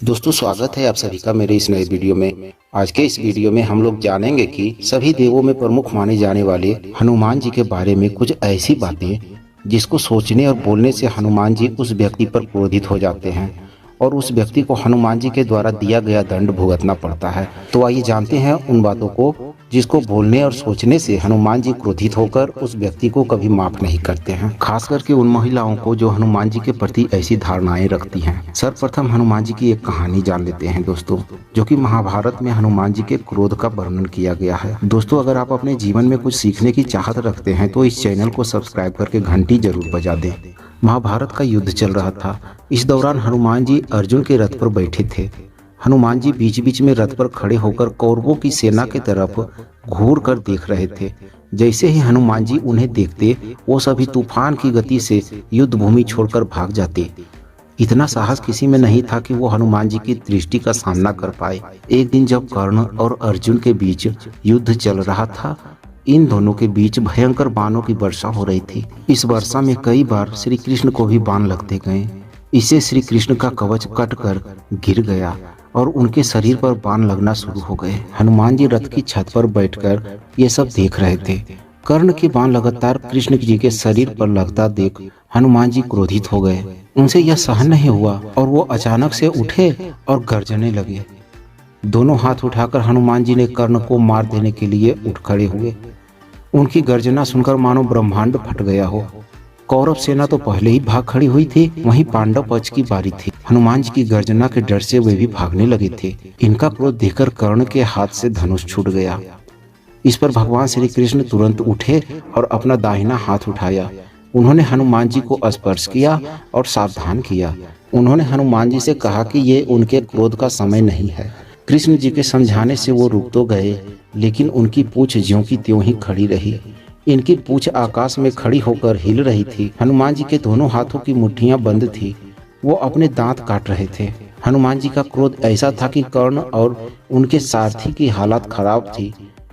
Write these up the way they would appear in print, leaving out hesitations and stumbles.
दोस्तों स्वागत है आप सभी का मेरे इस नए वीडियो में। आज के इस वीडियो में हम लोग जानेंगे कि सभी देवों में प्रमुख माने जाने वाले हनुमान जी के बारे में कुछ ऐसी बातें जिसको सोचने और बोलने से हनुमान जी उस व्यक्ति पर क्रोधित हो जाते हैं और उस व्यक्ति को हनुमान जी के द्वारा दिया गया दंड भुगतना पड़ता है। तो आइए जानते हैं उन बातों को जिसको बोलने और सोचने से हनुमान जी क्रोधित होकर उस व्यक्ति को कभी माफ नहीं करते हैं, खास करके उन महिलाओं को जो हनुमान जी के प्रति ऐसी धारणाएं रखती हैं। सर्वप्रथम हनुमान जी की एक कहानी जान लेते हैं दोस्तों, जो कि महाभारत में हनुमान जी के क्रोध का वर्णन किया गया है। दोस्तों अगर आप अपने जीवन में कुछ सीखने की चाहत रखते हैं तो इस चैनल को सब्सक्राइब करके घंटी जरूर बजा दें। महाभारत का युद्ध चल रहा था। इस दौरान हनुमान जी अर्जुन के रथ पर बैठे थे। हनुमान जी बीच बीच में रथ पर खड़े होकर कौरवों की सेना की तरफ घूर कर देख रहे थे। जैसे ही हनुमान जी उन्हें देखते वो सभी तूफान की गति से युद्ध भूमि छोड़कर भाग जाते। इतना साहस किसी में नहीं था कि वो हनुमान जी की दृष्टि का सामना कर पाए। एक दिन जब कर्ण और अर्जुन के बीच युद्ध चल रहा था, इन दोनों के बीच भयंकर बाणों की वर्षा हो रही थी। इस वर्षा में कई बार श्री कृष्ण को भी बाण लगते गए। इससे श्री कृष्ण का कवच कटकर गिर गया और उनके शरीर पर बाण लगना शुरू हो गए। हनुमान जी रथ की छत पर बैठकर ये सब देख रहे थे। कर्ण के बाण लगातार कृष्ण जी के शरीर पर लगता देख हनुमान जी क्रोधित हो गए। उनसे यह सहन नहीं हुआ और वो अचानक से उठे और गर्जने लगे। दोनों हाथ उठाकर हनुमान जी ने कर्ण को मार देने के लिए उठ खड़े हुए। उनकी गर्जना सुनकर मानो ब्रह्मांड फट गया हो। कौरव सेना तो पहले ही भाग खड़ी हुई थी, वहीं पांडव पक्ष की बारी थी। हनुमान जी की गर्जना के डर से वे भी भागने लगे थे। इनका क्रोध देखकर कर्ण के हाथ से धनुष छूट गया। इस पर भगवान श्री कृष्ण तुरंत उठे और अपना दाहिना हाथ उठाया। उन्होंने हनुमान जी को स्पर्श किया और सावधान किया। उन्होंने हनुमान जी से कहा कि ये उनके क्रोध का समय नहीं है। कृष्ण जी के समझाने से वो रुक तो गए, लेकिन उनकी पूंछ ज्यों की त्यों ही खड़ी रही। इनकी पूंछ आकाश में खड़ी होकर हिल रही थी। हनुमान जी के दोनों हाथों की मुट्ठियां बंद थी। वो अपने दांत काट रहे थे। हनुमान जी का क्रोध ऐसा था कि कर्ण और उनके सारथी की हालत खराब थी।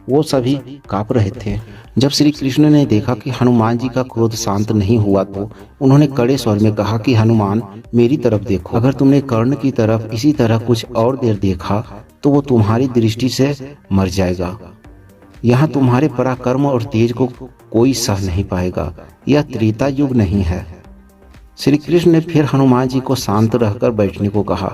वो सभी कांप रहे थे। जब श्री कृष्ण ने देखा कि हनुमान जी का क्रोध शांत नहीं हुआ तो उन्होंने कड़े स्वर में कहा कि हनुमान, मेरी तरफ देखो। अगर तुमने कर्ण की तरफ इसी तरह कुछ और देर देखा तो वो तुम्हारी दृष्टि से मर जाएगा। यहाँ तुम्हारे पराक्रम और तेज को कोई सह नहीं पाएगा। यह त्रेता युग नहीं है। श्री कृष्ण ने फिर हनुमान जी को शांत रहकर बैठने को कहा।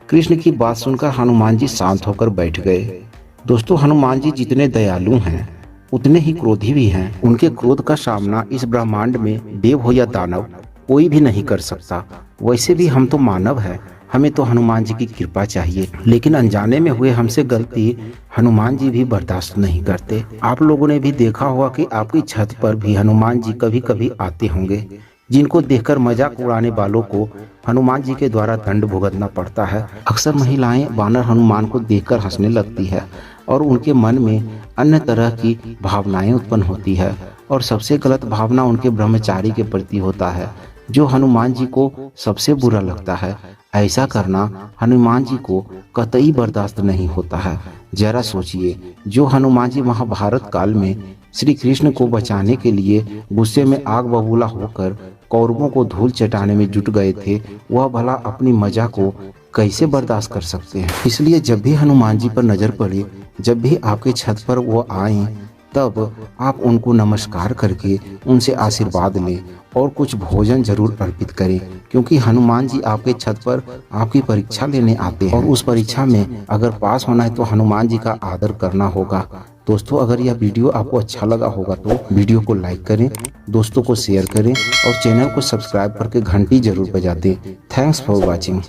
कृष्ण की बात सुनकर हनुमान जी शांत होकर बैठ गए। दोस्तों हनुमान जी जितने दयालु हैं उतने ही क्रोधी भी हैं। उनके क्रोध का सामना इस ब्रह्मांड में देव हो या दानव कोई भी नहीं कर सकता। वैसे भी हम तो मानव हैं, हमें तो हनुमान जी की कृपा चाहिए, लेकिन अनजाने में हुए हमसे गलती हनुमान जी भी बर्दाश्त नहीं करते। आप लोगों ने भी देखा होगा कि आपकी छत पर भी हनुमान जी कभी कभी आते होंगे, जिनको देखकर मजाक उड़ाने वालों को हनुमान जी के द्वारा दंड भुगतना पड़ता है। अक्सर महिलाएं वानर हनुमान को देखकर हंसने लगती है और उनके मन में अन्य तरह की भावनाएं उत्पन्न होती है। और सबसे गलत भावना उनके ब्रह्मचारी के प्रति होता है, जो हनुमान जी को सबसे बुरा लगता है। ऐसा करना हनुमान जी को कतई बर्दाश्त नहीं होता है। जरा सोचिए, जो हनुमान जी महाभारत काल में श्री कृष्ण को बचाने के लिए गुस्से में आग बबूला होकर कौरवों को धूल चटाने में जुट गए थे, वह भला अपनी मजा को कैसे बर्दाश्त कर सकते हैं। इसलिए जब भी हनुमान जी पर नजर पड़े, जब भी आपके छत पर वो आए, तब आप उनको नमस्कार करके उनसे आशीर्वाद लें और कुछ भोजन जरूर अर्पित करें, क्योंकि हनुमान जी आपके छत पर आपकी परीक्षा लेने आते हैं और उस परीक्षा में अगर पास होना है तो हनुमान जी का आदर करना होगा। दोस्तों अगर यह वीडियो आपको अच्छा लगा होगा तो वीडियो को लाइक करें, दोस्तों को शेयर करें और चैनल को सब्सक्राइब करके घंटी जरूर बजा दें। Thanks for watching.